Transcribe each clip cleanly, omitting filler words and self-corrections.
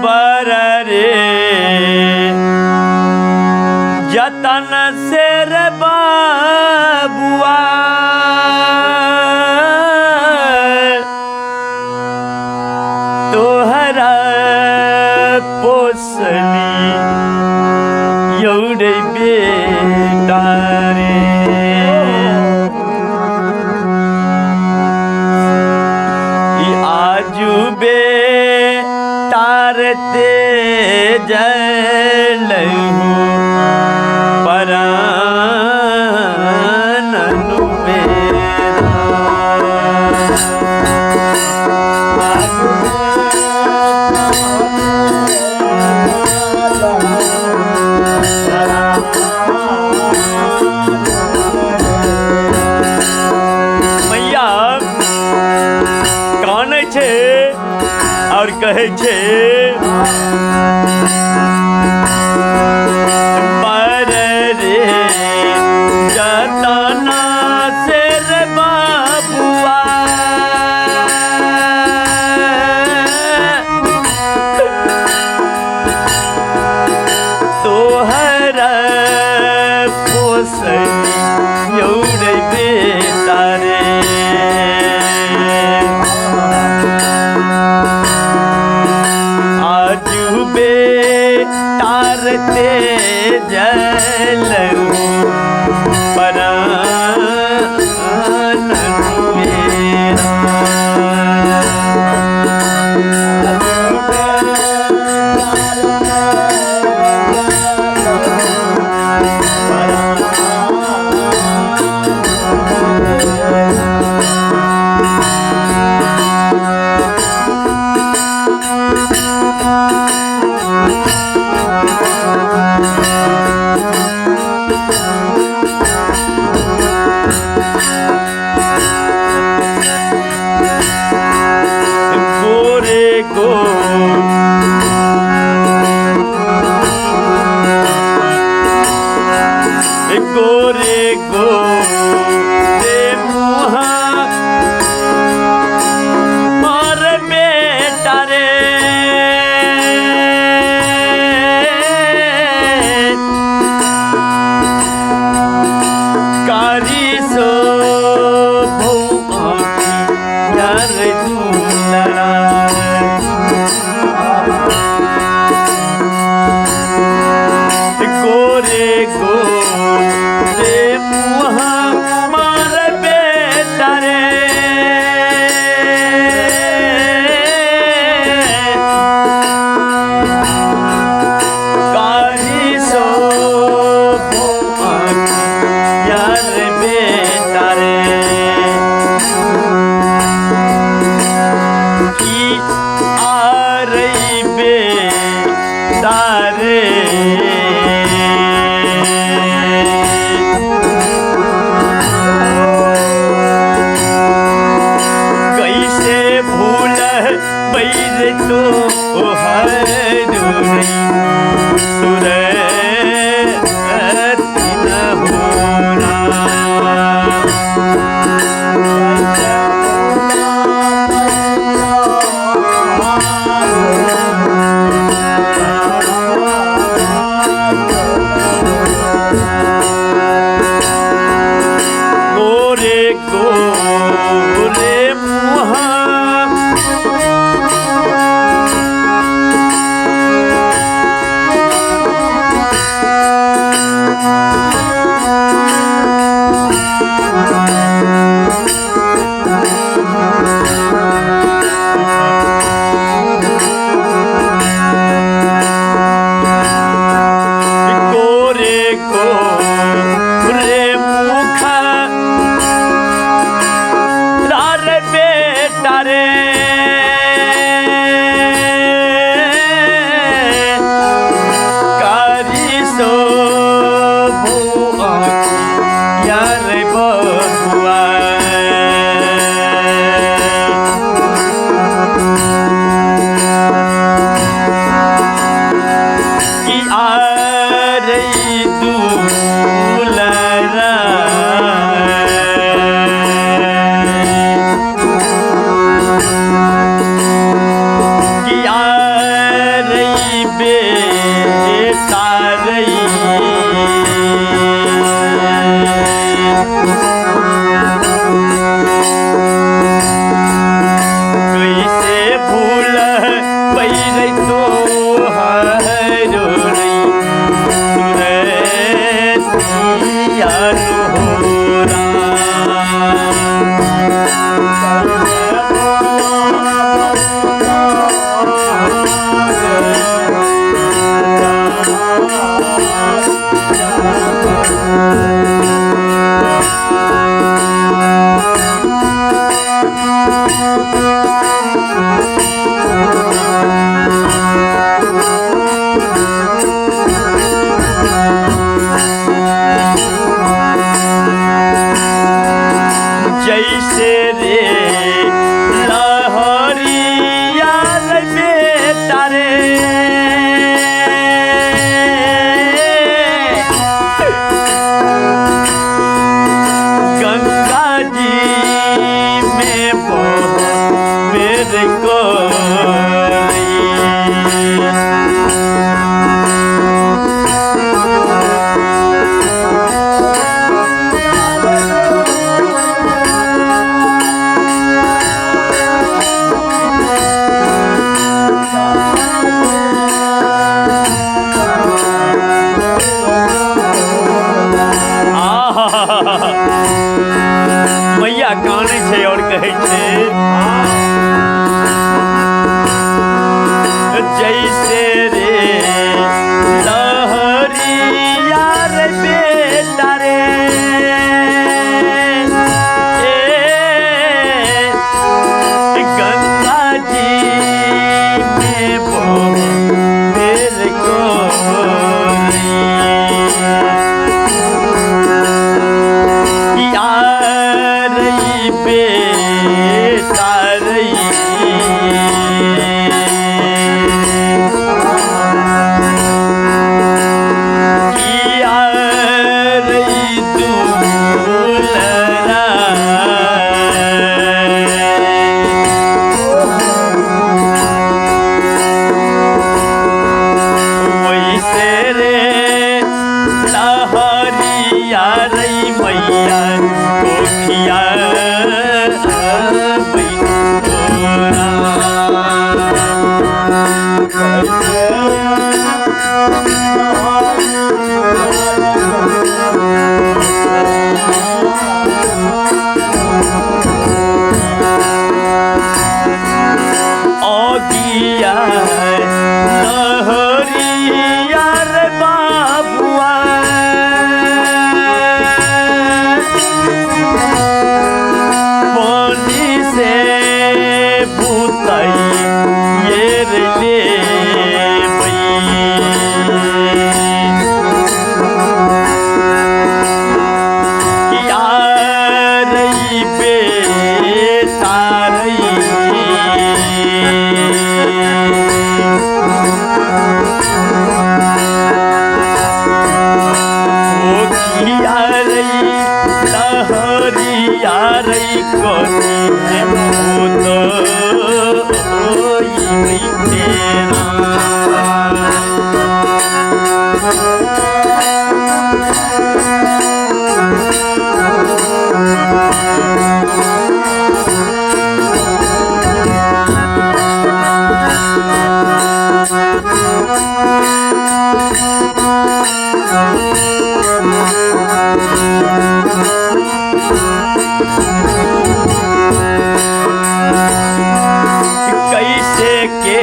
बर रे जतन से रे बाबुआ तोहरा पोसली यौड़े बेटा रे आजू बे तारते जलहु पराननु मेरा मैया काने छे और कहे छे पर रे जतना से रे बाबुआ तोहरा पोसली यौड़े बेटा रे आजुबे तारते जलहु पराननु मेरा गोरे गो गोरे गो रे मुहा मार बेटा रे कारी सो यार दूलरा गोरे गो रे मुहा मार बेटा रे कारी सो यार बेटा रे की आ रही बेटा रे कैसे भूल बैर तो हर सुर न होना गोरे गोरे मुहा गोरे गोरे मुखा लार बेटा रे कारी सो भुआ यार बबुआ जैसे रे लहरिया रे बेटा रे गंगा जी में बहुत मेरे को मैया काने छे और कहे छे जैसे रे लहरिया रे बेटा रे गंगा जी में मेरे को बेटा रही किया रही दूलरा वैसे रे लहरिया रही मैया कोठिया लहरिया रे बाबुआ पानी से भूताई ये रे लहरिया रही कोनी है भूत होई तेरा कैसे के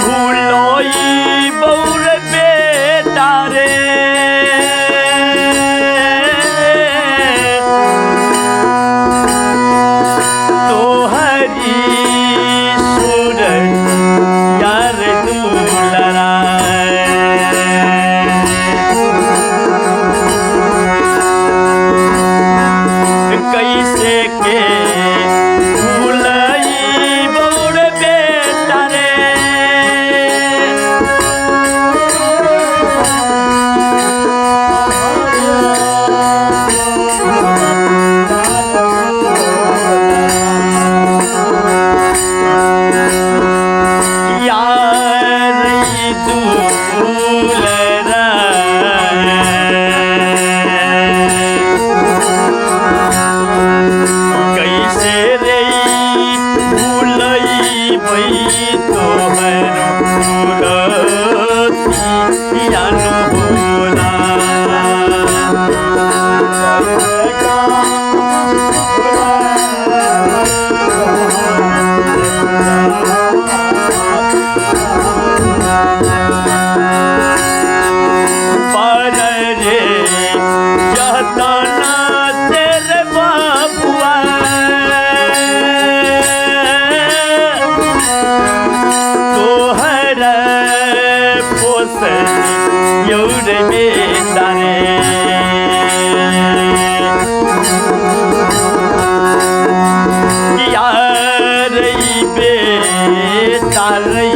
भूलोई बौर बेटा रे तोहरी सूरज यार दूलरा कैसे के भूलई बौर बेटा रे यार दूलरा कैसे रे बेतारे यार बेतारे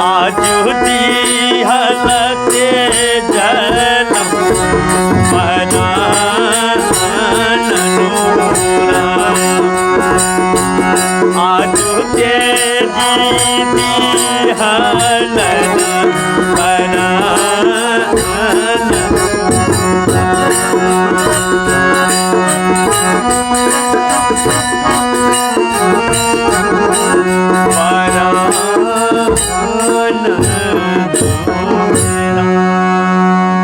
आज दी हलते जन्म आज तेरी हलन